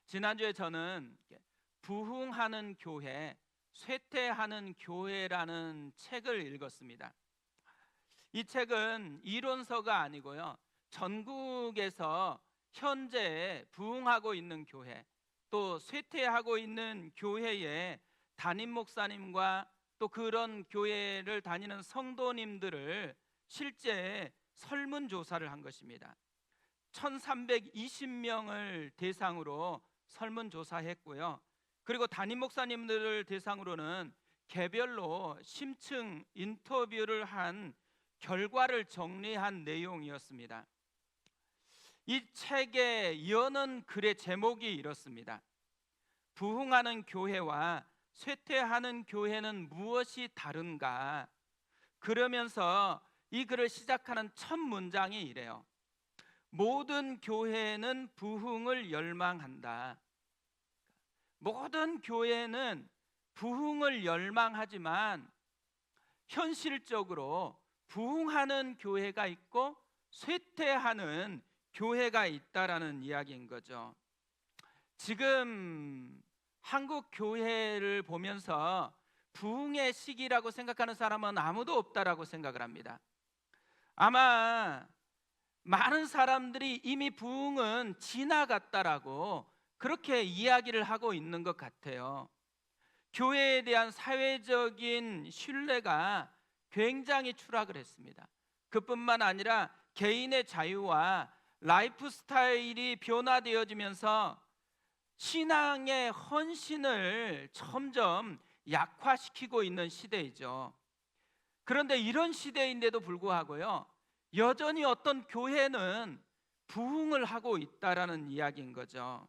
지난주에 저는 부흥하는 교회, 쇠퇴하는 교회라는 책을 읽었습니다. 이 책은 이론서가 아니고요, 전국에서 현재 부흥하고 있는 교회, 또 쇠퇴하고 있는 교회의 담임 목사님과 또 그런 교회를 다니는 성도님들을 실제 설문조사를 한 것입니다. 1320명을 대상으로 설문조사했고요, 그리고 담임 목사님들을 대상으로는 개별로 심층 인터뷰를 한 결과를 정리한 내용이었습니다. 이 책의 여는 글의 제목이 이렇습니다. 부흥하는 교회와 쇠퇴하는 교회는 무엇이 다른가? 그러면서 이 글을 시작하는 첫 문장이 이래요. 모든 교회는 부흥을 열망한다. 모든 교회는 부흥을 열망하지만 현실적으로 부흥하는 교회가 있고 쇠퇴하는 교회가 있다라는 이야기인 거죠. 지금 한국 교회를 보면서 부흥의 시기라고 생각하는 사람은 아무도 없다라고 생각을 합니다. 아마 많은 사람들이 이미 부흥은 지나갔다라고 그렇게 이야기를 하고 있는 것 같아요. 교회에 대한 사회적인 신뢰가 굉장히 추락을 했습니다. 그뿐만 아니라 개인의 자유와 라이프 스타일이 변화되어지면서 신앙의 헌신을 점점 약화시키고 있는 시대이죠. 그런데 이런 시대인데도 불구하고요, 여전히 어떤 교회는 부흥을 하고 있다라는 이야기인 거죠.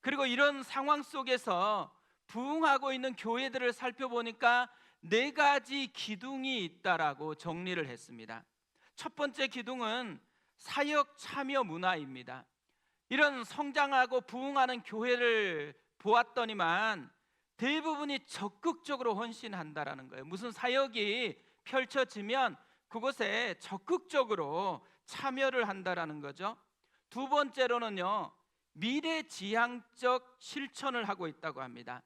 그리고 이런 상황 속에서 부흥하고 있는 교회들을 살펴보니까 4가지 기둥이 있다라고 정리를 했습니다. 첫 번째 기둥은 사역 참여 문화입니다. 이런 성장하고 부흥하는 교회를 보았더니만 대부분이 적극적으로 헌신한다라는 거예요. 무슨 사역이 펼쳐지면 그곳에 적극적으로 참여를 한다라는 거죠. 두 번째로는요, 미래지향적 실천을 하고 있다고 합니다.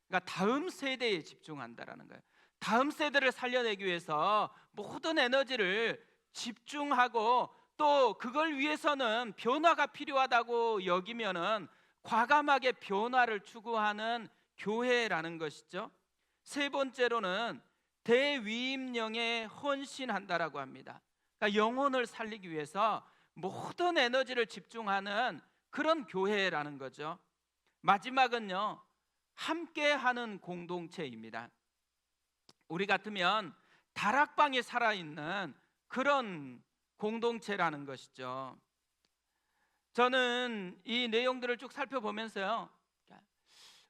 그러니까 다음 세대에 집중한다라는 거예요. 다음 세대를 살려내기 위해서 모든 에너지를 집중하고 또 그걸 위해서는 변화가 필요하다고 여기면은 과감하게 변화를 추구하는 교회라는 것이죠. 세 번째로는 대위임령에 헌신한다라고 합니다. 그러니까 영혼을 살리기 위해서 모든 에너지를 집중하는 그런 교회라는 거죠. 마지막은요, 함께하는 공동체입니다. 우리 같으면 다락방에 살아있는 그런 공동체라는 것이죠. 저는 이 내용들을 쭉 살펴보면서요,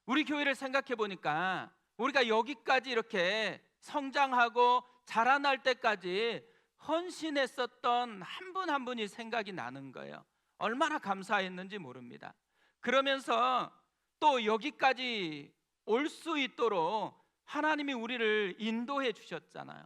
우리 교회를 생각해 보니까 우리가 여기까지 이렇게 성장하고 자라날 때까지 헌신했었던 한 분 한 분이 생각이 나는 거예요. 얼마나 감사했는지 모릅니다. 그러면서 또 여기까지 올 수 있도록 하나님이 우리를 인도해 주셨잖아요.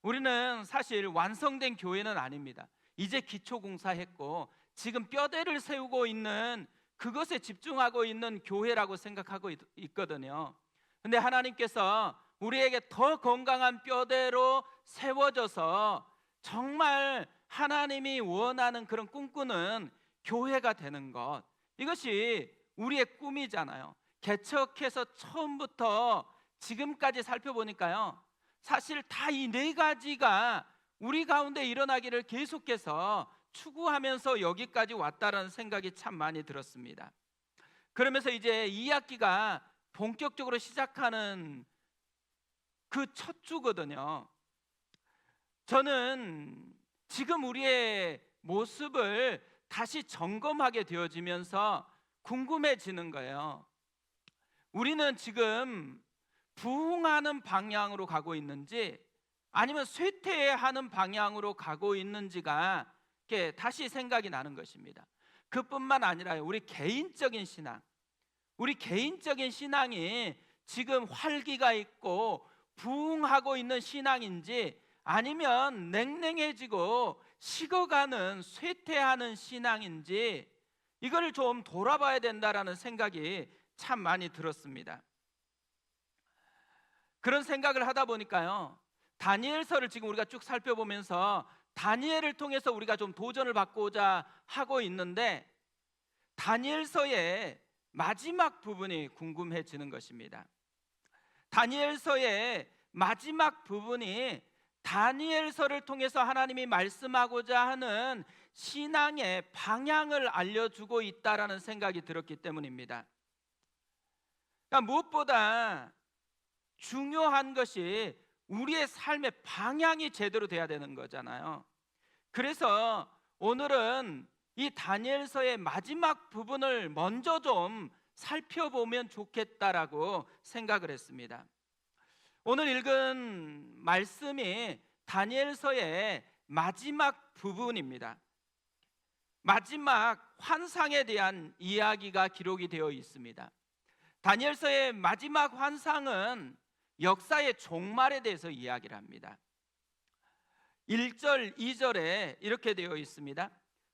우리는 사실 완성된 교회는 아닙니다. 이제 기초공사했고 지금 뼈대를 세우고 있는 그것에 집중하고 있는 교회라고 생각하고 있거든요. 근데 하나님께서 우리에게 더 건강한 뼈대로 세워져서 정말 하나님이 원하는 그런 꿈꾸는 교회가 되는 것, 이것이 우리의 꿈이잖아요. 개척해서 처음부터 지금까지 살펴보니까요, 사실 다 이 4가지가 우리 가운데 일어나기를 계속해서 추구하면서 여기까지 왔다라는 생각이 참 많이 들었습니다. 그러면서 이제 2학기가 본격적으로 시작하는 그 첫 주거든요. 저는 지금 우리의 모습을 다시 점검하게 되어지면서 궁금해지는 거예요. 우리는 지금 부흥하는 방향으로 가고 있는지 아니면 쇠퇴하는 방향으로 가고 있는지가 이렇게 다시 생각이 나는 것입니다. 그뿐만 아니라 우리 개인적인 신앙이 지금 활기가 있고 부흥하고 있는 신앙인지 아니면 냉랭해지고 식어가는 쇠퇴하는 신앙인지 이걸 좀 돌아봐야 된다라는 생각이 참 많이 들었습니다. 그런 생각을 하다 보니까요, 다니엘서를 지금 우리가 쭉 살펴보면서 다니엘을 통해서 우리가 좀 도전을 받고자 하고 있는데, 다니엘서의 마지막 부분이 궁금해지는 것입니다. 다니엘서의 마지막 부분이 다니엘서를 통해서 하나님이 말씀하고자 하는 신앙의 방향을 알려주고 있다라는 생각이 들었기 때문입니다. 그러니까 무엇보다 중요한 것이 우리의 삶의 방향이 제대로 돼야 되는 거잖아요. 그래서 오늘은 이 다니엘서의 마지막 부분을 먼저 좀 살펴보면 좋겠다라고 생각을 했습니다. 오늘 읽은 말씀이 다니엘서의 마지막 부분입니다. 마지막 환상에 대한 이야기가 기록이 되어 있습니다. 다니엘서의 마지막 환상은 역사의 종말에 대해서 이야기를 합니다. 1절, 2절에 이렇게 되어 있습니다.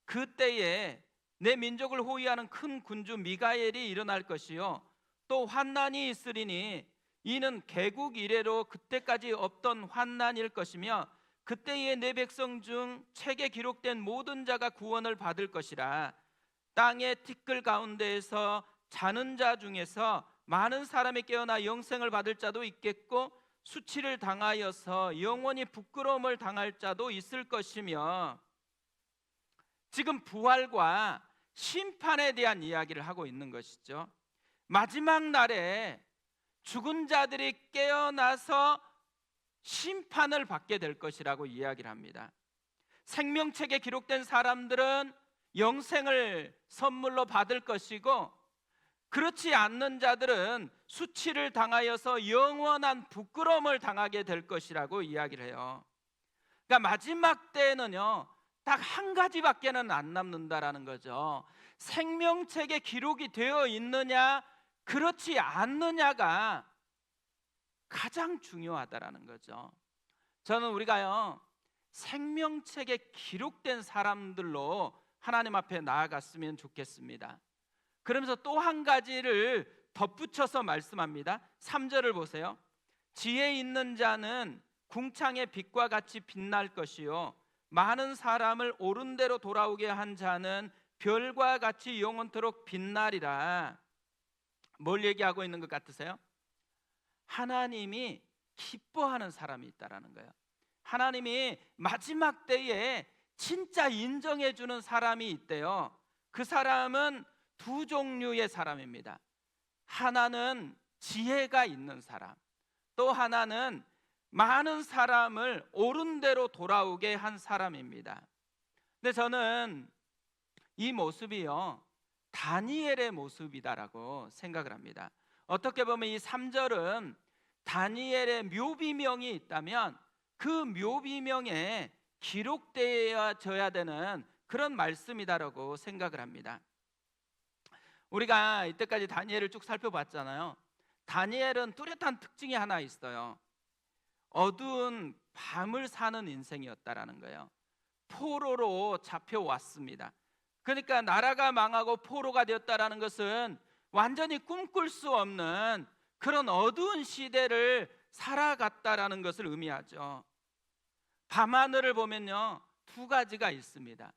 그때에 내 민족을 호위하는 큰 군주 미가엘이 일어날 것이요 또 환난이 있으리니 이는 개국 이래로 그때까지 없던 환난일 것이며 그때에 내 백성 중 책에 기록된 모든 자가 구원을 받을 것이라. 땅의 티끌 가운데에서 자는 자 중에서 많은 사람이 깨어나 영생을 받을 자도 있겠고 수치를 당하여서 영원히 부끄러움을 당할 자도 있을 것이며, 지금 부활과 심판에 대한 이야기를 하고 있는 것이죠. 마지막 날에 죽은 자들이 깨어나서 심판을 받게 될 것이라고 이야기를 합니다. 생명책에 기록된 사람들은 영생을 선물로 받을 것이고, 그렇지 않는 자들은 수치를 당하여서 영원한 부끄러움을 당하게 될 것이라고 이야기를 해요. 그러니까 마지막 때에는요, 딱 한 가지밖에는 안 남는다라는 거죠. 생명책에 기록이 되어 있느냐 그렇지 않느냐가 가장 중요하다라는 거죠. 저는 우리가요, 생명책에 기록된 사람들로 하나님 앞에 나아갔으면 좋겠습니다. 그러면서 또 한 가지를 덧붙여서 말씀합니다. 3절을 보세요. 지혜 있는 자는 궁창의 빛과 같이 빛날 것이요 많은 사람을 옳은 대로 돌아오게 한 자는 별과 같이 영원토록 빛나리라. 뭘 얘기하고 있는 것 같으세요? 하나님이 기뻐하는 사람이 있다라는 거예요. 하나님이 마지막 때에 진짜 인정해 주는 사람이 있대요. 그 사람은 두 종류의 사람입니다. 하나는 지혜가 있는 사람, 또 하나는 많은 사람을 옳은 대로 돌아오게 한 사람입니다. 근데 저는 이 모습이요, 다니엘의 모습이다라고 생각을 합니다. 어떻게 보면 이 3절은 다니엘의 묘비명이 있다면 그 묘비명에 기록되어져야 되는 그런 말씀이다라고 생각을 합니다. 우리가 이때까지 다니엘을 쭉 살펴봤잖아요. 다니엘은 뚜렷한 특징이 하나 있어요. 어두운 밤을 사는 인생이었다라는 거예요. 포로로 잡혀왔습니다. 그러니까 나라가 망하고 포로가 되었다라는 것은 완전히 꿈꿀 수 없는 그런 어두운 시대를 살아갔다라는 것을 의미하죠. 밤하늘을 보면요, 두 가지가 있습니다.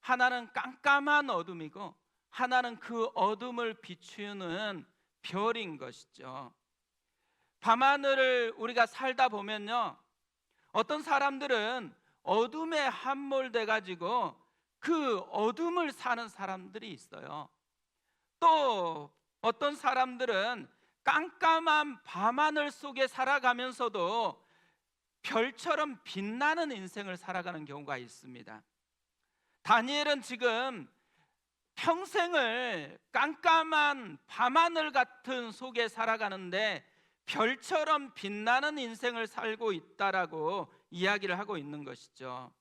하나는 깜깜한 어둠이고 하나는 그 어둠을 비추는 별인 것이죠. 밤하늘을 우리가 살다 보면요, 어떤 사람들은 어둠에 함몰돼 가지고 그 어둠을 사는 사람들이 있어요. 또 어떤 사람들은 깜깜한 밤하늘 속에 살아가면서도 별처럼 빛나는 인생을 살아가는 경우가 있습니다. 다니엘은 지금 평생을 깜깜한 밤하늘 같은 속에 살아가는데 별처럼 빛나는 인생을 살고 있다라고 이야기를 하고 있는 것이죠.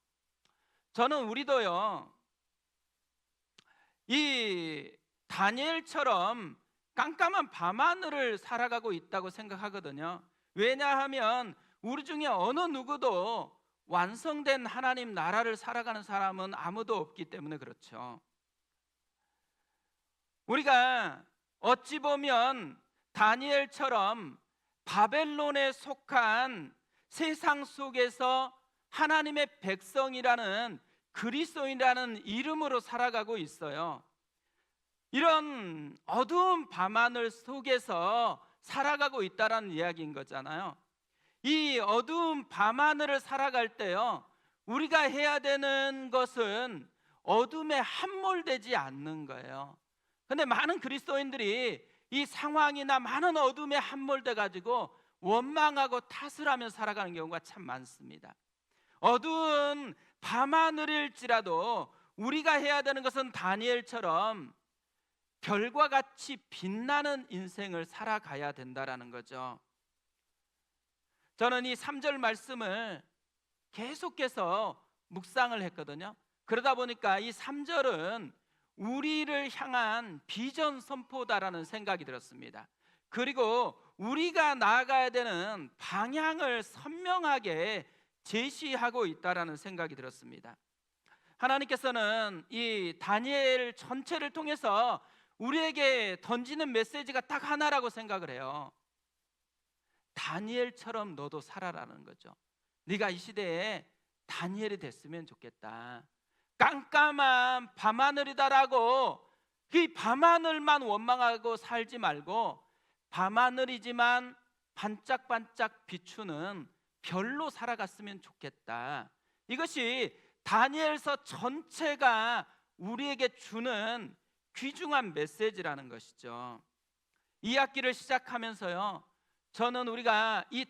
저는 우리도요, 이 다니엘처럼 깜깜한 밤하늘을 살아가고 있다고 생각하거든요. 왜냐하면 우리 중에 어느 누구도 완성된 하나님 나라를 살아가는 사람은 아무도 없기 때문에 그렇죠. 우리가 어찌 보면 다니엘처럼 바벨론에 속한 세상 속에서 하나님의 백성이라는 그리스도인이라는 이름으로 살아가고 있어요. 이런 어두운 밤하늘 속에서 살아가고 있다라는 이야기인 거잖아요. 이 어두운 밤하늘을 살아갈 때요, 우리가 해야 되는 것은 어둠에 함몰되지 않는 거예요. 근데 많은 그리스도인들이 이 상황이나 많은 어둠에 함몰돼 가지고 원망하고 탓을 하며 살아가는 경우가 참 많습니다. 어두운 밤하늘일지라도 우리가 해야 되는 것은 다니엘처럼 별과 같이 빛나는 인생을 살아가야 된다라는 거죠. 저는 이 3절 말씀을 계속해서 묵상을 했거든요. 그러다 보니까 이 3절은 우리를 향한 비전 선포다라는 생각이 들었습니다. 그리고 우리가 나아가야 되는 방향을 선명하게 제시하고 있다라는 생각이 들었습니다. 하나님께서는 이 다니엘 전체를 통해서 우리에게 던지는 메시지가 딱 하나라고 생각을 해요. 다니엘처럼 너도 살아라는 거죠. 네가 이 시대에 다니엘이 됐으면 좋겠다. 깜깜한 밤하늘이다라고 이 밤하늘만 원망하고 살지 말고 밤하늘이지만 반짝반짝 비추는 별로 살아갔으면 좋겠다. 이것이 다니엘서 전체가 우리에게 주는 귀중한 메시지라는 것이죠. 이 학기를 시작하면서요, 저는 우리가 이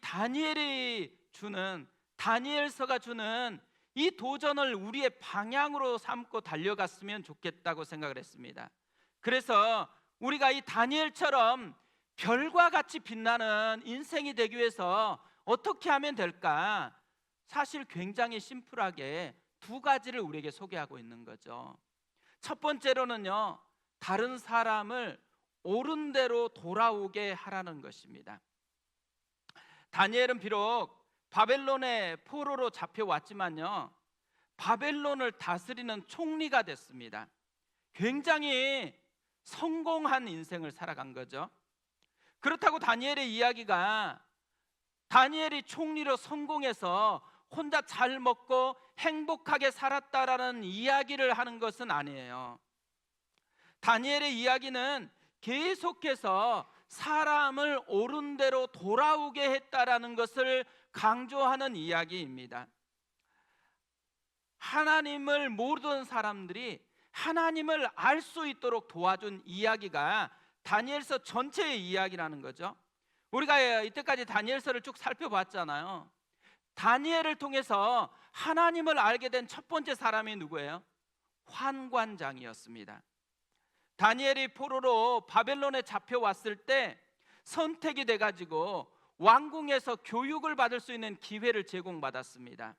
다니엘서가 주는 이 도전을 우리의 방향으로 삼고 달려갔으면 좋겠다고 생각을 했습니다. 그래서 우리가 이 다니엘처럼 별과 같이 빛나는 인생이 되기 위해서 어떻게 하면 될까? 사실 굉장히 심플하게 두 가지를 우리에게 소개하고 있는 거죠. 첫 번째로는요, 다른 사람을 옳은 대로 돌아오게 하라는 것입니다. 다니엘은 비록 바벨론의 포로로 잡혀왔지만요, 바벨론을 다스리는 총리가 됐습니다. 굉장히 성공한 인생을 살아간 거죠. 그렇다고 다니엘의 이야기가 다니엘이 총리로 성공해서 혼자 잘 먹고 행복하게 살았다라는 이야기를 하는 것은 아니에요. 다니엘의 이야기는 계속해서 사람을 옳은 대로 돌아오게 했다라는 것을 강조하는 이야기입니다. 하나님을 모르던 사람들이 하나님을 알 수 있도록 도와준 이야기가 다니엘서 전체의 이야기라는 거죠. 우리가 이때까지 다니엘서를 쭉 살펴봤잖아요. 다니엘을 통해서 하나님을 알게 된 첫 번째 사람이 누구예요? 환관장이었습니다. 다니엘이 포로로 바벨론에 잡혀왔을 때 선택이 돼가지고 왕궁에서 교육을 받을 수 있는 기회를 제공받았습니다.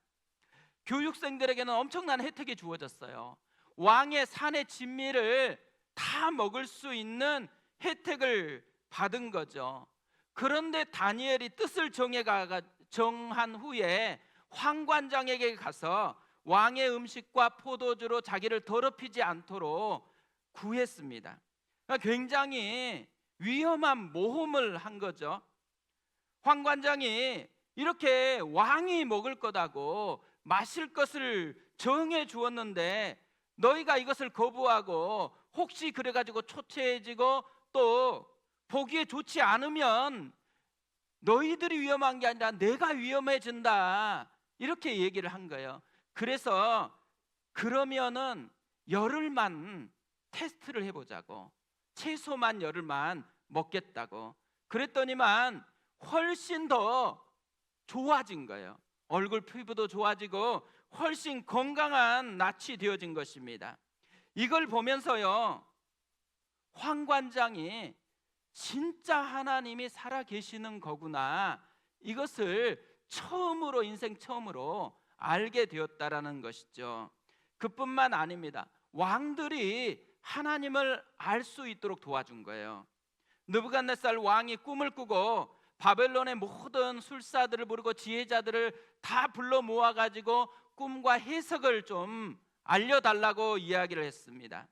교육생들에게는 엄청난 혜택이 주어졌어요. 왕의 산의 진미를 다 먹을 수 있는 혜택을 받은 거죠. 그런데 다니엘이 뜻을 정한 후에 황관장에게 가서 왕의 음식과 포도주로 자기를 더럽히지 않도록 구했습니다. 굉장히 위험한 모험을 한 거죠. 황관장이 이렇게 왕이 먹을 거다고 마실 것을 정해 주었는데 너희가 이것을 거부하고 혹시 그래가지고 초췌해지고 또 보기에 좋지 않으면 너희들이 위험한 게 아니라 내가 위험해진다, 이렇게 얘기를 한 거예요. 그래서 그러면은 열흘만 테스트를 해보자고, 채소만 열흘만 먹겠다고 그랬더니만 훨씬 더 좋아진 거예요. 얼굴 피부도 좋아지고 훨씬 건강한 낯이 되어진 것입니다. 이걸 보면서요, 황관장이 진짜 하나님이 살아계시는 거구나, 이것을 인생 처음으로 알게 되었다라는 것이죠. 그뿐만 아닙니다. 왕들이 하나님을 알 수 있도록 도와준 거예요. 느부갓네살 왕이 꿈을 꾸고 바벨론의 모든 술사들을 부르고 지혜자들을 다 불러 모아가지고 꿈과 해석을 좀 알려달라고 이야기를 했습니다.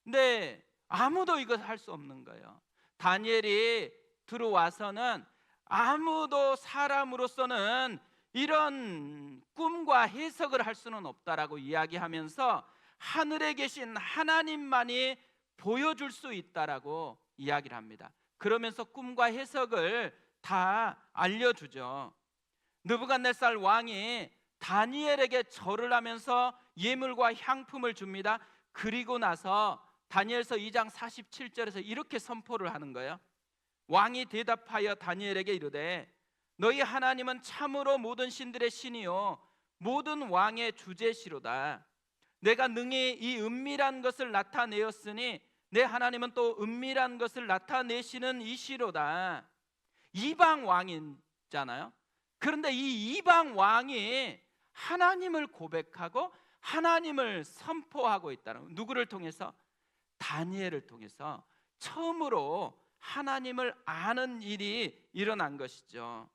근데 아무도 이걸 할 수 없는 거예요. 다니엘이 들어와서는 아무도 사람으로서는 이런 꿈과 해석을 할 수는 없다라고 이야기하면서 하늘에 계신 하나님만이 보여줄 수 있다라고 이야기를 합니다. 그러면서 꿈과 해석을 다 알려주죠. 느부갓네살 왕이 다니엘에게 절을 하면서 예물과 향품을 줍니다. 그리고 나서 다니엘서 2장 47절에서 이렇게 선포를 하는 거예요. 왕이 대답하여 다니엘에게 이르되 너희 하나님은 참으로 모든 신들의 신이요 모든 왕의 주제시로다. 내가 능히 이 은밀한 것을 나타내었으니 내 하나님은 또 은밀한 것을 나타내시는 이시로다. 이방 왕이잖아요. 그런데 이 이방 왕이 하나님을 고백하고 하나님을 선포하고 있다는, 누구를 통해서? 다니엘을 통해서 처음으로 하나님을 아는 일이 일어난 것이죠.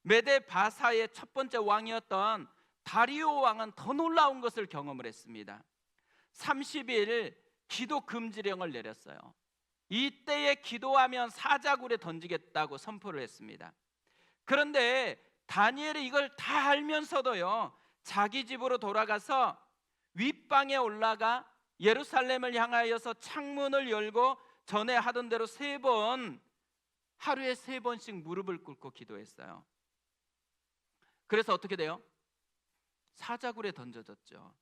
메데 바사의 첫 번째 왕이었던 다리오 왕은 더 놀라운 것을 경험을 했습니다. 30일 기도 금지령을 내렸어요. 이때에 기도하면 사자굴에 던지겠다고 선포를 했습니다. 그런데 다니엘이 이걸 다 알면서도요, 자기 집으로 돌아가서 윗방에 올라가 예루살렘을 향하여서 창문을 열고 전에 하던 대로 하루에 3번씩 무릎을 꿇고 기도했어요. 그래서 어떻게 돼요? 사자굴에 던져졌죠.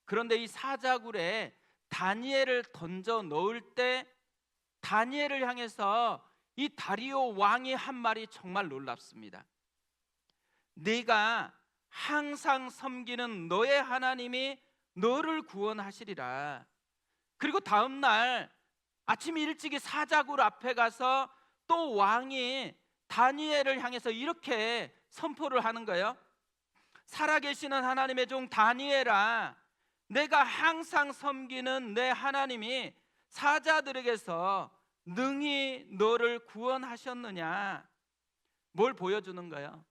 그런데 이 사자굴에 다니엘을 던져 넣을 때 다니엘을 향해서 이 다리오 왕이 한 말이 정말 놀랍습니다. 네가 항상 섬기는 너의 하나님이 너를 구원하시리라. 그리고 다음 날 아침 일찍이 사자굴 앞에 가서 또 왕이 다니엘을 향해서 이렇게 선포를 하는 거예요. 살아계시는 하나님의 종 다니엘아, 내가 항상 섬기는 내 하나님이 사자들에게서 능히 너를 구원하셨느냐. 뭘 보여주는 거예요?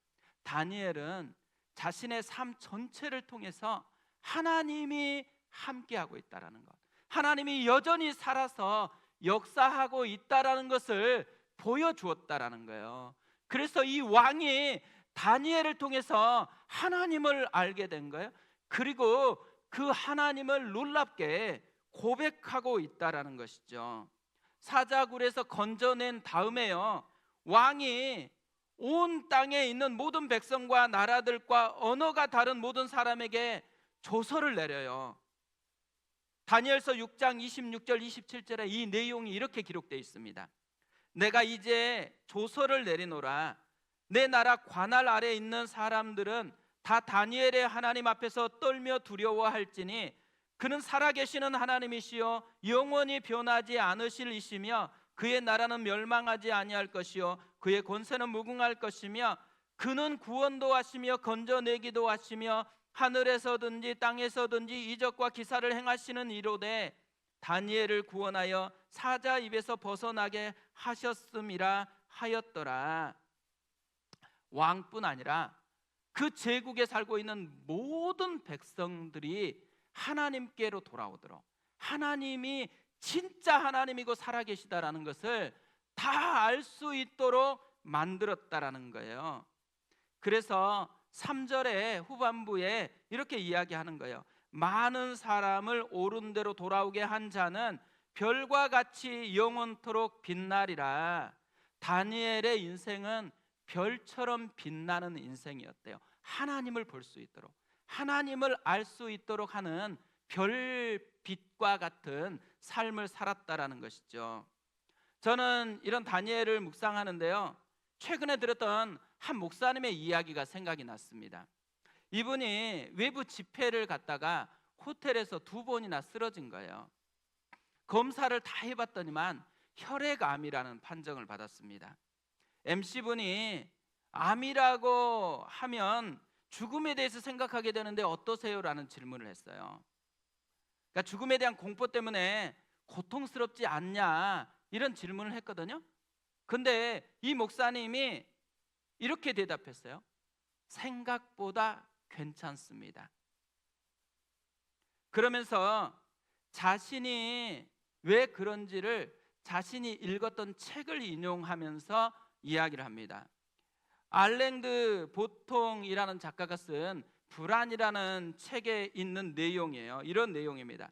다니엘은 자신의 삶 전체를 통해서 하나님이 함께하고 있다는 것, 하나님이 여전히 살아서 역사하고 있다는 것을 보여주었다는 거예요. 그래서 이 왕이 다니엘을 통해서 하나님을 알게 된 거예요. 그리고 그 하나님을 놀랍게 고백하고 있다는 것이죠. 사자굴에서 건져낸 다음에요, 왕이 온 땅에 있는 모든 백성과 나라들과 언어가 다른 모든 사람에게 조서를 내려요. 다니엘서 6장 26절 27절에 이 내용이 이렇게 기록되어 있습니다. 내가 이제 조서를 내리노라. 내 나라 관할 아래 있는 사람들은 다 다니엘의 하나님 앞에서 떨며 두려워할지니 그는 살아계시는 하나님이시요 영원히 변하지 않으실 이시며 그의 나라는 멸망하지 아니할 것이요 그의 권세는 무궁할 것이며 그는 구원도 하시며 건져내기도 하시며 하늘에서든지 땅에서든지 이적과 기사를 행하시는 이로되 다니엘을 구원하여 사자 입에서 벗어나게 하셨음이라 하였더라. 왕뿐 아니라 그 제국에 살고 있는 모든 백성들이 하나님께로 돌아오도록, 하나님이 진짜 하나님이고 살아계시다라는 것을 다 알 수 있도록 만들었다라는 거예요. 그래서 3절의 후반부에 이렇게 이야기하는 거예요. 많은 사람을 옳은 대로 돌아오게 한 자는 별과 같이 영원토록 빛나리라. 다니엘의 인생은 별처럼 빛나는 인생이었대요. 하나님을 볼 수 있도록, 하나님을 알 수 있도록 하는 별빛과 같은 삶을 살았다라는 것이죠. 저는 이런 다니엘을 묵상하는데요, 최근에 들었던 한 목사님의 이야기가 생각이 났습니다. 이분이 외부 집회를 갔다가 호텔에서 2번이나 쓰러진 거예요. 검사를 다 해봤더니만 혈액암이라는 판정을 받았습니다. MC분이 암이라고 하면 죽음에 대해서 생각하게 되는데 어떠세요? 라는 질문을 했어요. 그러니까 죽음에 대한 공포 때문에 고통스럽지 않냐, 이런 질문을 했거든요. 근데 이 목사님이 이렇게 대답했어요. 생각보다 괜찮습니다. 그러면서 자신이 왜 그런지를 자신이 읽었던 책을 인용하면서 이야기를 합니다. 알랭드 보통이라는 작가가 쓴 불안이라는 책에 있는 내용이에요. 이런 내용입니다.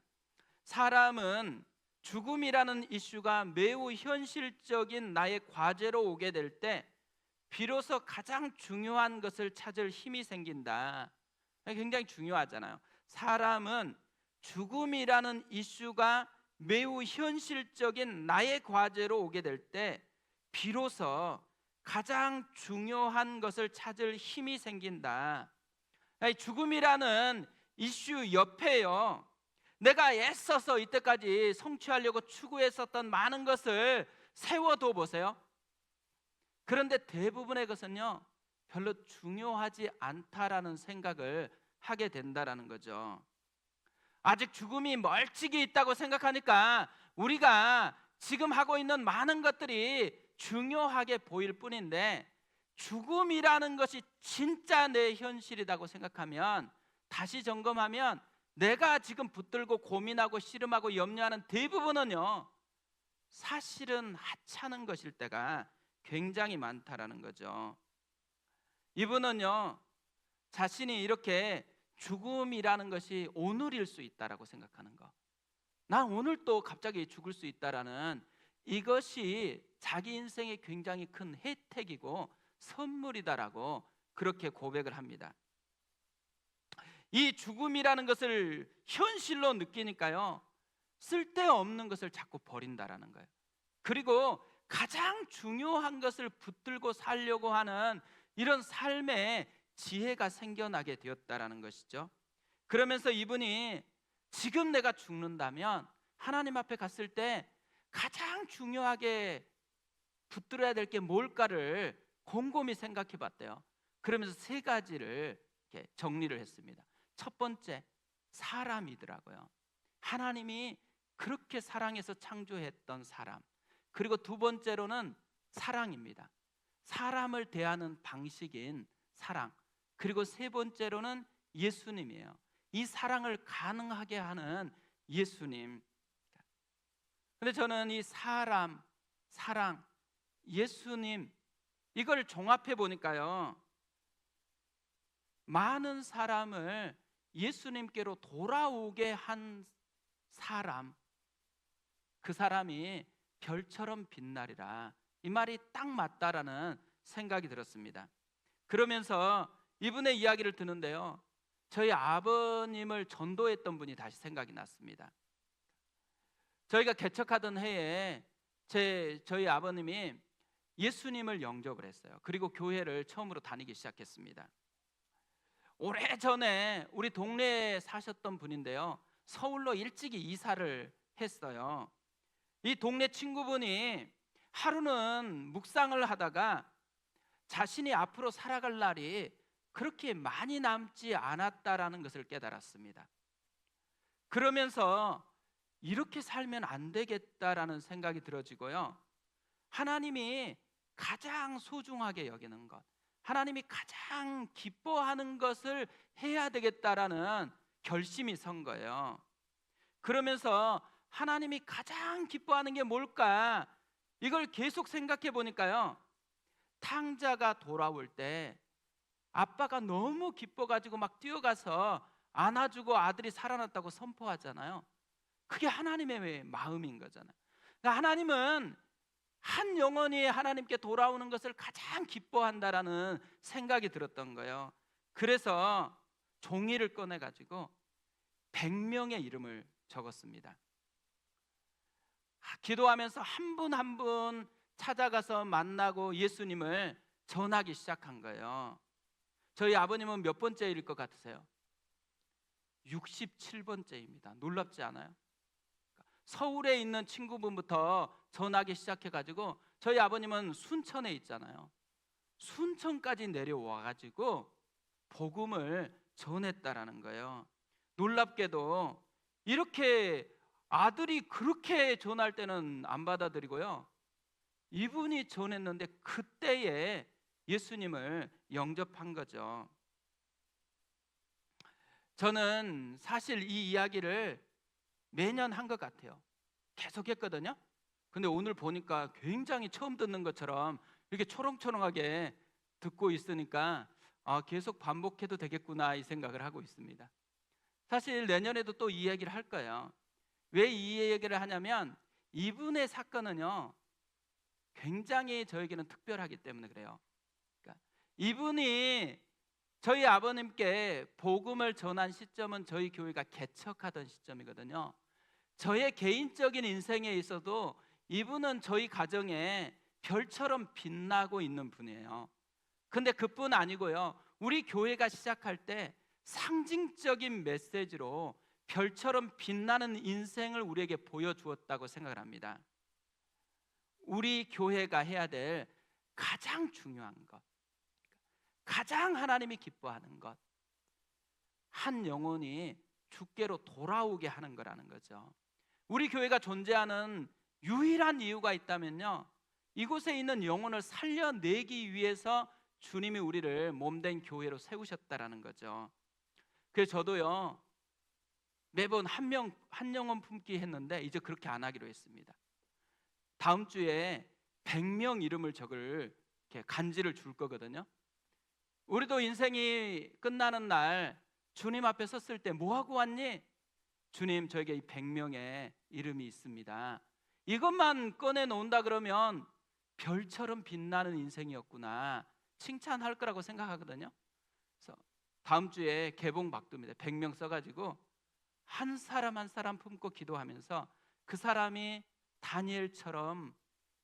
사람은 죽음이라는 이슈가 매우 현실적인 나의 과제로 오게 될 때 비로소 가장 중요한 것을 찾을 힘이 생긴다. 굉장히 중요하잖아요. 사람은 죽음이라는 이슈가 매우 현실적인 나의 과제로 오게 될 때 비로소 가장 중요한 것을 찾을 힘이 생긴다. 죽음이라는 이슈 옆에요, 내가 애써서 이때까지 성취하려고 추구했었던 많은 것을 세워둬 보세요. 그런데 대부분의 것은요, 별로 중요하지 않다라는 생각을 하게 된다라는 거죠. 아직 죽음이 멀찍이 있다고 생각하니까 우리가 지금 하고 있는 많은 것들이 중요하게 보일 뿐인데, 죽음이라는 것이 진짜 내 현실이라고 생각하면, 다시 점검하면 내가 지금 붙들고 고민하고 씨름하고 염려하는 대부분은요, 사실은 하찮은 것일 때가 굉장히 많다라는 거죠. 이분은요, 자신이 이렇게 죽음이라는 것이 오늘일 수 있다라고 생각하는 거, 난 오늘 또 갑자기 죽을 수 있다라는 이것이 자기 인생의 굉장히 큰 혜택이고 선물이다라고 그렇게 고백을 합니다. 이 죽음이라는 것을 현실로 느끼니까요, 쓸데없는 것을 자꾸 버린다라는 거예요. 그리고 가장 중요한 것을 붙들고 살려고 하는 이런 삶의 지혜가 생겨나게 되었다라는 것이죠. 그러면서 이분이 지금 내가 죽는다면 하나님 앞에 갔을 때 가장 중요하게 붙들어야 될 게 뭘까를 곰곰이 생각해 봤대요. 그러면서 세 가지를 이렇게 정리를 했습니다. 첫 번째, 사람이더라고요. 하나님이 그렇게 사랑해서 창조했던 사람. 그리고 두 번째로는 사랑입니다. 사람을 대하는 방식인 사랑. 그리고 세 번째로는 예수님이에요. 이 사랑을 가능하게 하는 예수님. 근데 저는 이 사람, 사랑, 예수님, 이걸 종합해 보니까요, 많은 사람을 예수님께로 돌아오게 한 사람, 그 사람이 별처럼 빛나리라, 이 말이 딱 맞다라는 생각이 들었습니다. 그러면서 이분의 이야기를 듣는데요, 저희 아버님을 전도했던 분이 다시 생각이 났습니다. 저희가 개척하던 해에 저희 아버님이 예수님을 영접을 했어요. 그리고 교회를 처음으로 다니기 시작했습니다. 오래전에 우리 동네에 사셨던 분인데요, 서울로 일찍이 이사를 했어요. 이 동네 친구분이 하루는 묵상을 하다가 자신이 앞으로 살아갈 날이 그렇게 많이 남지 않았다라는 것을 깨달았습니다. 그러면서 이렇게 살면 안 되겠다라는 생각이 들어지고요, 하나님이 가장 소중하게 여기는 것, 하나님이 가장 기뻐하는 것을 해야 되겠다라는 결심이 선 거예요. 그러면서 하나님이 가장 기뻐하는 게 뭘까, 이걸 계속 생각해 보니까요, 탕자가 돌아올 때 아빠가 너무 기뻐가지고 막 뛰어가서 안아주고 아들이 살아났다고 선포하잖아요. 그게 하나님의 마음인 거잖아요. 그러니까 하나님은 한 영혼이 하나님께 돌아오는 것을 가장 기뻐한다라는 생각이 들었던 거예요. 그래서 종이를 꺼내가지고 100명의 이름을 적었습니다. 기도하면서 한 분 한 분 찾아가서 만나고 예수님을 전하기 시작한 거예요. 저희 아버님은 몇 번째일 것 같으세요? 67번째입니다. 놀랍지 않아요? 서울에 있는 친구분부터 전하기 시작해가지고, 저희 아버님은 순천에 있잖아요. 순천까지 내려와가지고 복음을 전했다라는 거예요. 놀랍게도 이렇게 아들이 그렇게 전할 때는 안 받아들이고요, 이분이 전했는데 그때에 예수님을 영접한 거죠. 저는 사실 이 이야기를 매년 한 것 같아요. 계속 했거든요. 근데 오늘 보니까 굉장히 처음 듣는 것처럼 이렇게 초롱초롱하게 듣고 있으니까 계속 반복해도 되겠구나 이 생각을 하고 있습니다. 사실 내년에도 또 이 얘기를 할 거예요. 왜 이 얘기를 하냐면 이분의 사건은요 굉장히 저에게는 특별하기 때문에 그래요. 그러니까 이분이 저희 아버님께 복음을 전한 시점은 저희 교회가 개척하던 시점이거든요. 저의 개인적인 인생에 있어도 이분은 저희 가정에 별처럼 빛나고 있는 분이에요. 근데 그뿐 아니고요, 우리 교회가 시작할 때 상징적인 메시지로 별처럼 빛나는 인생을 우리에게 보여주었다고 생각을 합니다. 우리 교회가 해야 될 가장 중요한 것, 가장 하나님이 기뻐하는 것, 한 영혼이 주께로 돌아오게 하는 거라는 거죠. 우리 교회가 존재하는 유일한 이유가 있다면요, 이곳에 있는 영혼을 살려내기 위해서 주님이 우리를 몸된 교회로 세우셨다라는 거죠. 그래서 저도요 매번 한 영혼 품기 했는데 이제 그렇게 안 하기로 했습니다. 다음 주에 100명 이름을 적을 이렇게 간지를 줄 거거든요. 우리도 인생이 끝나는 날 주님 앞에 섰을 때 뭐 하고 왔니? 주님, 저에게 이 100명의 이름이 있습니다. 이것만 꺼내 놓는다 그러면 별처럼 빛나는 인생이었구나 칭찬할 거라고 생각하거든요. 그래서 다음 주에 개봉 박두입니다. 100명 써가지고 한 사람 한 사람 품고 기도하면서 그 사람이 다니엘처럼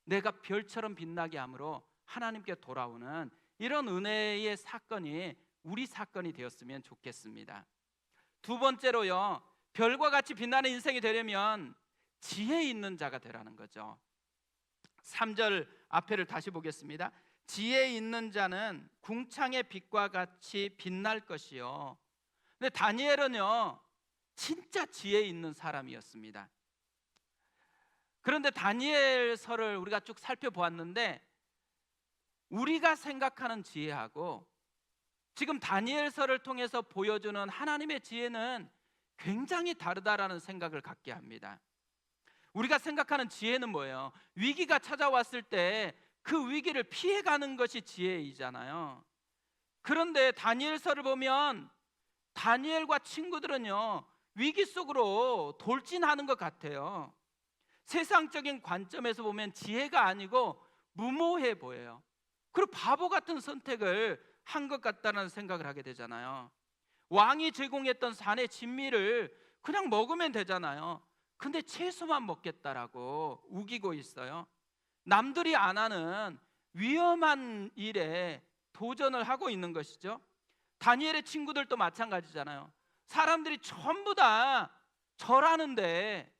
내가 별처럼 빛나게 함으로 하나님께 돌아오는 이런 은혜의 사건이 우리 사건이 되었으면 좋겠습니다. 두 번째로요, 별과 같이 빛나는 인생이 되려면 지혜 있는 자가 되라는 거죠. 3절 앞에를 다시 보겠습니다. 지혜 있는 자는 궁창의 빛과 같이 빛날 것이요. 근데 다니엘은요 진짜 지혜 있는 사람이었습니다. 그런데 다니엘서를 우리가 쭉 살펴보았는데 우리가 생각하는 지혜하고 지금 다니엘서를 통해서 보여주는 하나님의 지혜는 굉장히 다르다라는 생각을 갖게 합니다. 우리가 생각하는 지혜는 뭐예요? 위기가 찾아왔을 때 그 위기를 피해가는 것이 지혜이잖아요. 그런데 다니엘서를 보면 다니엘과 친구들은요 위기 속으로 돌진하는 것 같아요. 세상적인 관점에서 보면 지혜가 아니고 무모해 보여요. 그리고 바보 같은 선택을 한 것 같다는 생각을 하게 되잖아요. 왕이 제공했던 산의 진미를 그냥 먹으면 되잖아요. 근데 채소만 먹겠다라고 우기고 있어요. 남들이 안 하는 위험한 일에 도전을 하고 있는 것이죠. 다니엘의 친구들도 마찬가지잖아요. 사람들이 전부 다 절하는데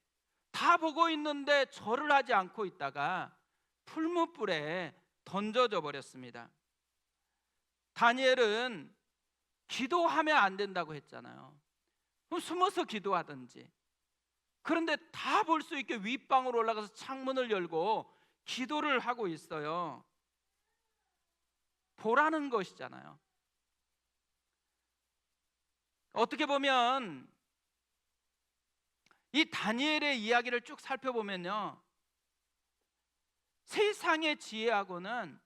다 보고 있는데 절을 하지 않고 있다가 풀무불에 던져져 버렸습니다. 다니엘은 기도하면 안 된다고 했잖아요. 그럼 숨어서 기도하든지. 그런데 다 볼 수 있게 윗방으로 올라가서 창문을 열고 기도를 하고 있어요. 보라는 것이잖아요. 어떻게 보면 이 다니엘의 이야기를 쭉 살펴보면요, 세상의 지혜하고는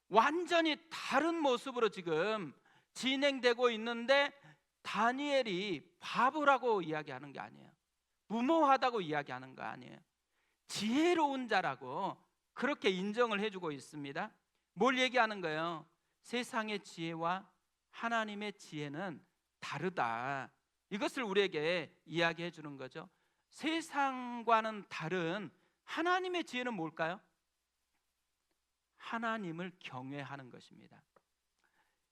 완전히 다른 모습으로 지금 진행되고 있는데 다니엘이 바보라고 이야기하는 게 아니에요. 무모하다고 이야기하는 거 아니에요. 지혜로운 자라고 그렇게 인정을 해주고 있습니다. 뭘 얘기하는 거예요? 세상의 지혜와 하나님의 지혜는 다르다. 이것을 우리에게 이야기해 주는 거죠. 세상과는 다른 하나님의 지혜는 뭘까요? 하나님을 경외하는 것입니다.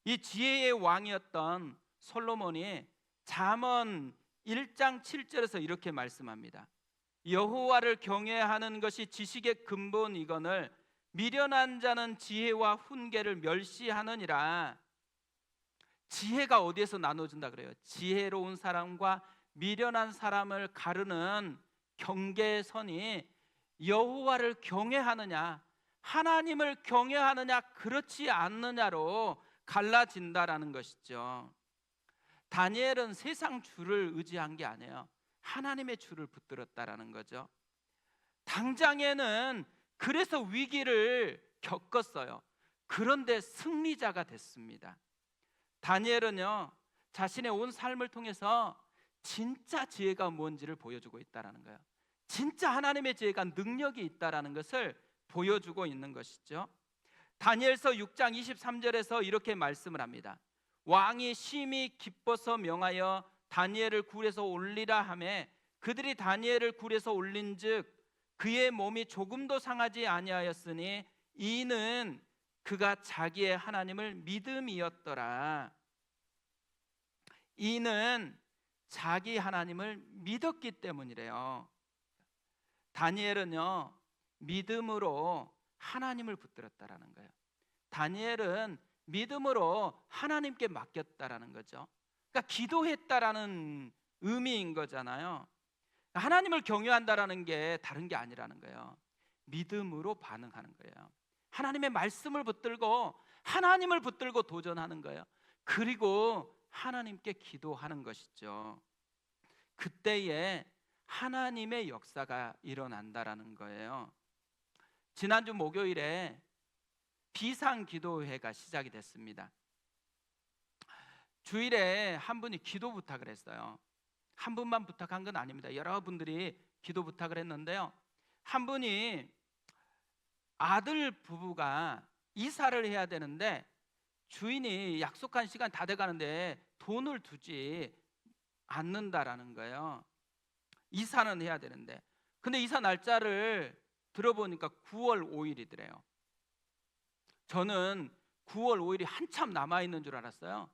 이 지혜의 왕이었던 솔로몬이 잠언 1장 7절에서 이렇게 말씀합니다. 여호와를 경외하는 것이 지식의 근본이거늘 미련한 자는 지혜와 훈계를 멸시하느니라. 지혜가 어디에서 나눠진다 그래요? 지혜로운 사람과 미련한 사람을 가르는 경계선이 여호와를 경외하느냐 하나님을 경외하느냐 그렇지 않느냐로 갈라진다라는 것이죠. 다니엘은 세상 주를 의지한 게 아니에요. 하나님의 주를 붙들었다라는 거죠. 당장에는 그래서 위기를 겪었어요. 그런데 승리자가 됐습니다. 다니엘은요, 자신의 온 삶을 통해서 진짜 지혜가 뭔지를 보여주고 있다라는 거예요. 진짜 하나님의 지혜가 능력이 있다라는 것을 보여주고 있는 것이죠. 다니엘서 6장 23절에서 이렇게 말씀을 합니다. 왕이 심히 기뻐서 명하여 다니엘을 굴에서 올리라 하매 그들이 다니엘을 굴에서 올린즉 그의 몸이 조금도 상하지 아니하였으니 이는 그가 자기의 하나님을 믿음이었더라. 이는 자기 하나님을 믿었기 때문이래요. 다니엘은요, 믿음으로 하나님을 붙들었다라는 거예요. 다니엘은 믿음으로 하나님께 맡겼다라는 거죠. 그러니까 기도했다라는 의미인 거잖아요. 하나님을 경외한다라는 게 다른 게 아니라는 거예요. 믿음으로 반응하는 거예요. 하나님의 말씀을 붙들고 하나님을 붙들고 도전하는 거예요. 그리고 하나님께 기도하는 것이죠. 그때에 하나님의 역사가 일어난다라는 거예요. 지난주 목요일에 비상기도회가 시작이 됐습니다. 주일에 한 분이 기도 부탁을 했어요. 한 분만 부탁한 건 아닙니다. 여러분들이 기도 부탁을 했는데요, 한 분이 아들 부부가 이사를 해야 되는데 주인이 약속한 시간 다 돼가는데 돈을 두지 않는다라는 거예요. 이사는 해야 되는데, 근데 이사 날짜를 들어보니까 9월 5일이더래요. 저는 9월 5일이 한참 남아있는 줄 알았어요.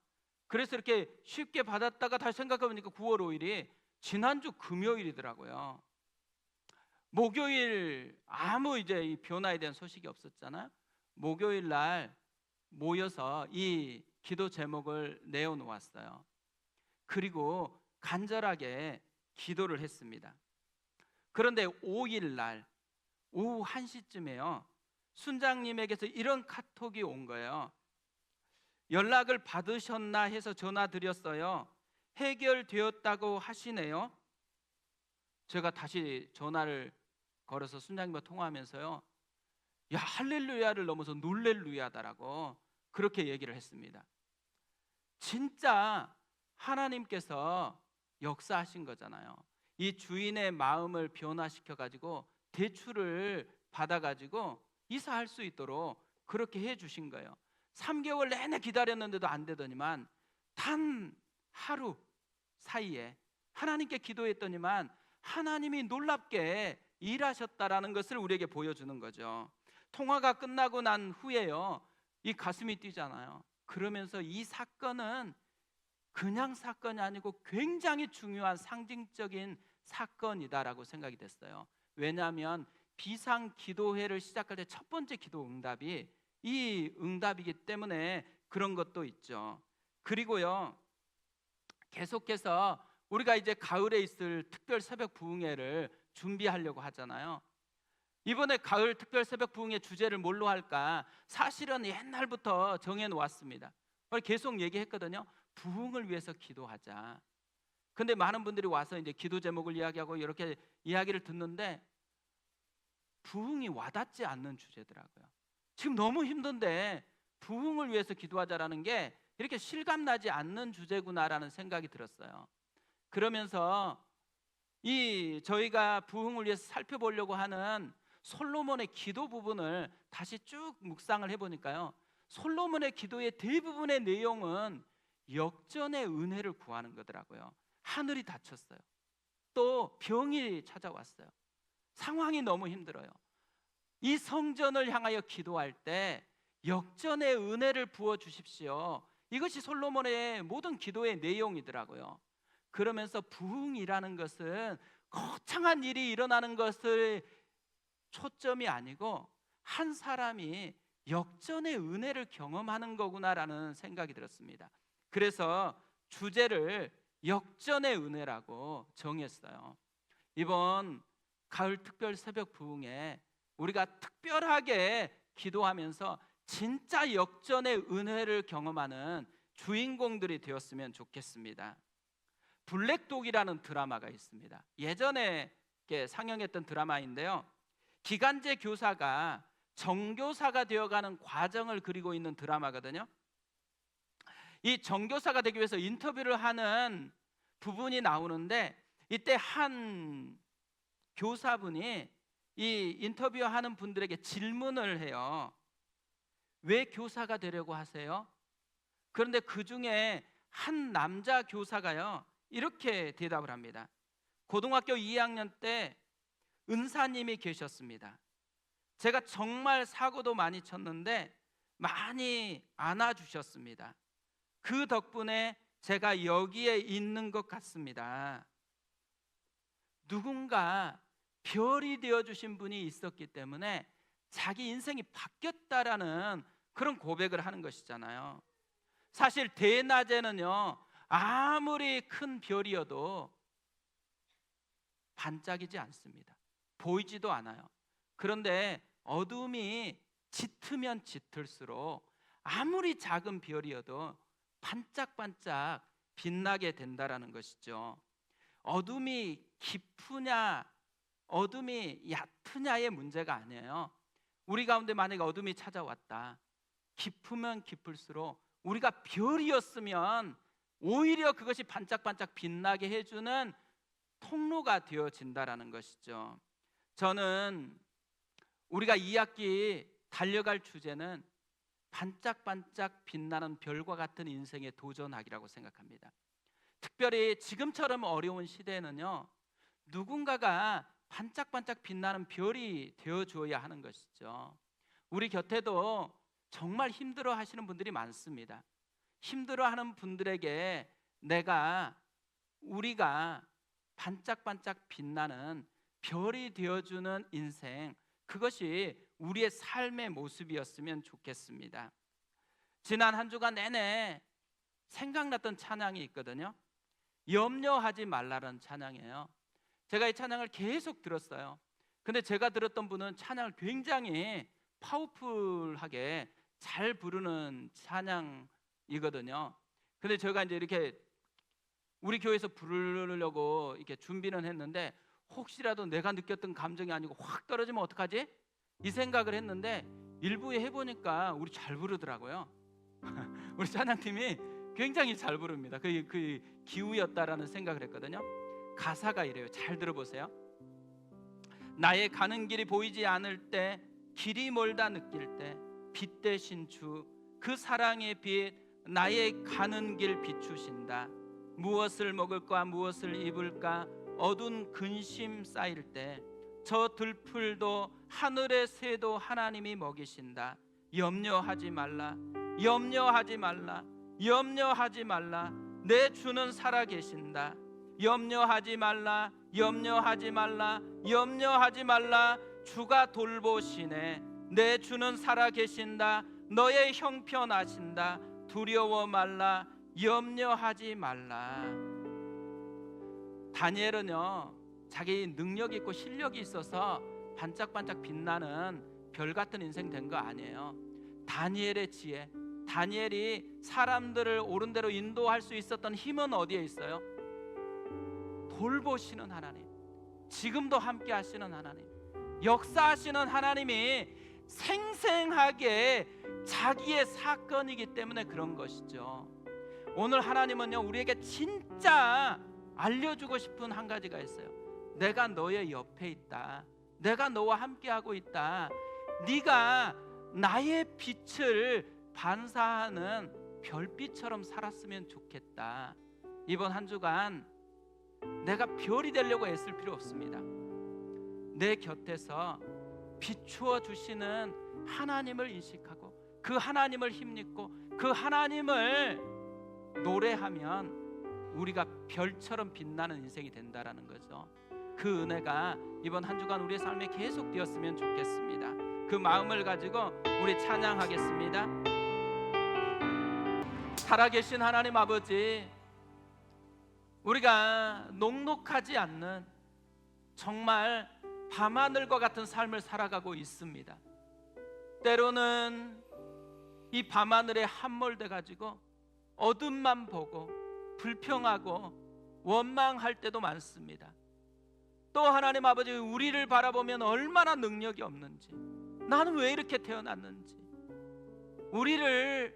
그래서 이렇게 쉽게 받았다가 다시 생각해보니까 9월 5일이 지난주 금요일이더라고요. 목요일 아무 이제 이 변화에 대한 소식이 없었잖아요. 목요일 날 모여서 이 기도 제목을 내어놓았어요. 그리고 간절하게 기도를 했습니다. 그런데 5일 날 오후 1시쯤에요, 순장님에게서 이런 카톡이 온 거예요. 연락을 받으셨나 해서 전화 드렸어요. 해결되었다고 하시네요. 제가 다시 전화를 걸어서 순장님과 통화하면서요, 야, 할렐루야를 넘어서 놀렐루야다라고 그렇게 얘기를 했습니다. 진짜 하나님께서 역사하신 거잖아요. 이 주인의 마음을 변화시켜 가지고 대출을 받아 가지고 이사할 수 있도록 그렇게 해 주신 거예요. 3개월 내내 기다렸는데도 안 되더니만 단 하루 사이에 하나님께 기도했더니만 하나님이 놀랍게 일하셨다라는 것을 우리에게 보여주는 거죠. 통화가 끝나고 난 후에요, 이 가슴이 뛰잖아요. 그러면서 이 사건은 그냥 사건이 아니고 굉장히 중요한 상징적인 사건이다라고 생각이 됐어요. 왜냐하면 비상기도회를 시작할 때 첫 번째 기도 응답이 이 응답이기 때문에 그런 것도 있죠. 그리고요, 계속해서 우리가 이제 가을에 있을 특별 새벽 부흥회를 준비하려고 하잖아요. 이번에 가을 특별 새벽 부흥회 주제를 뭘로 할까? 사실은 옛날부터 정해 놓았습니다. 계속 얘기했거든요. 부흥을 위해서 기도하자. 근데 많은 분들이 와서 이제 기도 제목을 이야기하고 이렇게 이야기를 듣는데 부흥이 와닿지 않는 주제더라고요. 지금 너무 힘든데 부흥을 위해서 기도하자라는 게 이렇게 실감나지 않는 주제구나라는 생각이 들었어요. 그러면서 이 저희가 부흥을 위해서 살펴보려고 하는 솔로몬의 기도 부분을 다시 쭉 묵상을 해보니까요, 솔로몬의 기도의 대부분의 내용은 역전의 은혜를 구하는 거더라고요. 하늘이 닫혔어요. 또 병이 찾아왔어요. 상황이 너무 힘들어요. 이 성전을 향하여 기도할 때 역전의 은혜를 부어 주십시오. 이것이 솔로몬의 모든 기도의 내용이더라고요. 그러면서 부흥이라는 것은 거창한 일이 일어나는 것을 초점이 아니고 한 사람이 역전의 은혜를 경험하는 거구나라는 생각이 들었습니다. 그래서 주제를 역전의 은혜라고 정했어요. 이번 가을 특별 새벽 부흥에 우리가 특별하게 기도하면서 진짜 역전의 은혜를 경험하는 주인공들이 되었으면 좋겠습니다. 블랙독이라는 드라마가 있습니다. 예전에 상영했던 드라마인데요, 기간제 교사가 정교사가 되어가는 과정을 그리고 있는 드라마거든요. 이 정교사가 되기 위해서 인터뷰를 하는 부분이 나오는데, 이때 한 교사분이 이 인터뷰하는 분들에게 질문을 해요. 왜 교사가 되려고 하세요? 그런데 그 중에 한 남자 교사가요, 이렇게 대답을 합니다. 고등학교 2학년 때 은사님이 계셨습니다. 제가 정말 사고도 많이 쳤는데 많이 안아주셨습니다. 그 덕분에 제가 여기에 있는 것 같습니다. 누군가 별이 되어주신 분이 있었기 때문에 자기 인생이 바뀌었다라는 그런 고백을 하는 것이잖아요. 사실 대낮에는요, 아무리 큰 별이어도 반짝이지 않습니다. 보이지도 않아요. 그런데 어둠이 짙으면 짙을수록 아무리 작은 별이어도 반짝반짝 빛나게 된다라는 것이죠. 어둠이 깊으냐 어둠이 얕으냐의 문제가 아니에요. 우리 가운데 만약에 어둠이 찾아왔다, 깊으면 깊을수록 우리가 별이었으면 오히려 그것이 반짝반짝 빛나게 해주는 통로가 되어진다라는 것이죠. 저는 우리가 2학기 달려갈 주제는 반짝반짝 빛나는 별과 같은 인생에 도전하기라고 생각합니다. 특별히 지금처럼 어려운 시대에는요, 누군가가 반짝반짝 빛나는 별이 되어주어야 하는 것이죠. 우리 곁에도 정말 힘들어 하시는 분들이 많습니다. 힘들어하는 분들에게 우리가 반짝반짝 빛나는 별이 되어주는 인생, 그것이 우리의 삶의 모습이었으면 좋겠습니다. 지난 한 주간 내내 생각났던 찬양이 있거든요. 염려하지 말라는 찬양이에요. 제가 이 찬양을 계속 들었어요. 근데 제가 들었던 분은 찬양을 굉장히 파워풀하게 잘 부르는 찬양이거든요. 근데 제가 이제 이렇게 우리 교회에서 부르려고 이렇게 준비는 했는데, 혹시라도 내가 느꼈던 감정이 아니고 확 떨어지면 어떡하지? 이 생각을 했는데 일부에 해보니까 우리 잘 부르더라고요. 우리 찬양팀이 굉장히 잘 부릅니다. 그 기우였다라는 생각을 했거든요. 가사가 이래요. 잘 들어보세요. 나의 가는 길이 보이지 않을 때, 길이 멀다 느낄 때, 빛 대신 주 그 사랑의 빛 나의 가는 길 비추신다. 무엇을 먹을까 무엇을 입을까 어두운 근심 쌓일 때, 저 들풀도 하늘의 새도 하나님이 먹이신다. 염려하지 말라, 염려하지 말라, 염려하지 말라, 내 주는 살아계신다. 염려하지 말라, 염려하지 말라, 염려하지 말라, 주가 돌보시네. 내 주는 살아계신다. 너의 형편하신다. 두려워 말라, 염려하지 말라. 다니엘은요, 자기 능력이 있고 실력이 있어서 반짝반짝 빛나는 별 같은 인생 된 거 아니에요. 다니엘의 지혜, 다니엘이 사람들을 옳은 대로 인도할 수 있었던 힘은 어디에 있어요? 돌보시는 하나님, 지금도 함께 하시는 하나님, 역사하시는 하나님이 생생하게 자기의 사건이기 때문에 그런 것이죠. 오늘 하나님은요, 우리에게 진짜 알려주고 싶은 한 가지가 있어요. 내가 너의 옆에 있다. 내가 너와 함께하고 있다. 네가 나의 빛을 반사하는 별빛처럼 살았으면 좋겠다. 이번 한 주간 내가 별이 되려고 애쓸 필요 없습니다. 내 곁에서 비추어 주시는 하나님을 인식하고 그 하나님을 힘입고 그 하나님을 노래하면 우리가 별처럼 빛나는 인생이 된다라는 거죠. 그 은혜가 이번 한 주간 우리의 삶에 계속 되었으면 좋겠습니다. 그 마음을 가지고 우리 찬양하겠습니다. 살아계신 하나님 아버지, 우리가 녹록하지 않는 정말 밤하늘과 같은 삶을 살아가고 있습니다. 때로는 이 밤하늘에 함몰돼 가지고 어둠만 보고 불평하고 원망할 때도 많습니다. 또 하나님 아버지, 우리를 바라보면 얼마나 능력이 없는지, 나는 왜 이렇게 태어났는지, 우리를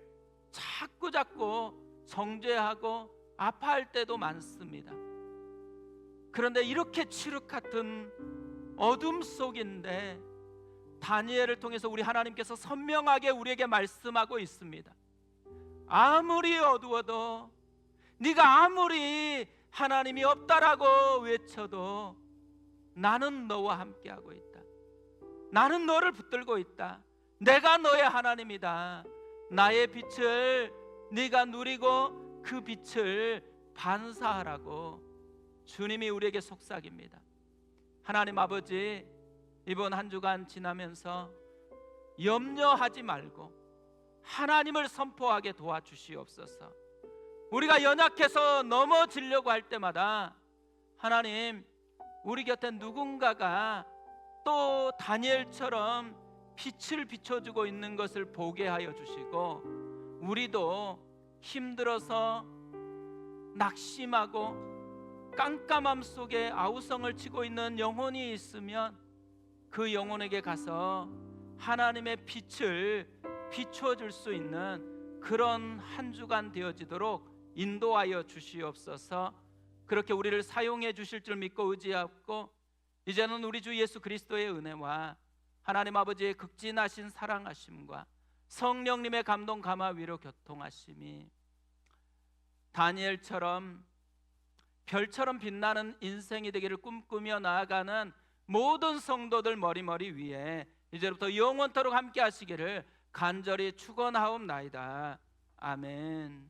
자꾸 정죄하고 아파할 때도 많습니다. 그런데 이렇게 칠흑 같은 어둠 속인데 다니엘을 통해서 우리 하나님께서 선명하게 우리에게 말씀하고 있습니다. 아무리 어두워도, 네가 아무리 하나님이 없다라고 외쳐도 나는 너와 함께하고 있다. 나는 너를 붙들고 있다. 내가 너의 하나님이다. 나의 빛을 네가 누리고 그 빛을 반사하라고 주님이 우리에게 속삭입니다. 하나님 아버지, 이번 한 주간 지나면서 염려하지 말고 하나님을 선포하게 도와주시옵소서. 우리가 연약해서 넘어지려고 할 때마다 하나님, 우리 곁에 누군가가 또 다니엘처럼 빛을 비춰주고 있는 것을 보게 하여 주시고, 우리도 힘들어서 낙심하고 깜깜함 속에 아우성을 치고 있는 영혼이 있으면 그 영혼에게 가서 하나님의 빛을 비춰줄 수 있는 그런 한 주간 되어지도록 인도하여 주시옵소서. 그렇게 우리를 사용해 주실 줄 믿고 의지하고, 이제는 우리 주 예수 그리스도의 은혜와 하나님 아버지의 극진하신 사랑하심과 성령님의 감동 감화 위로 교통하심이 다니엘처럼 별처럼 빛나는 인생이 되기를 꿈꾸며 나아가는 모든 성도들 머리머리 위에 이제부터 영원토록 함께 하시기를 간절히 축원하옵나이다. 아멘.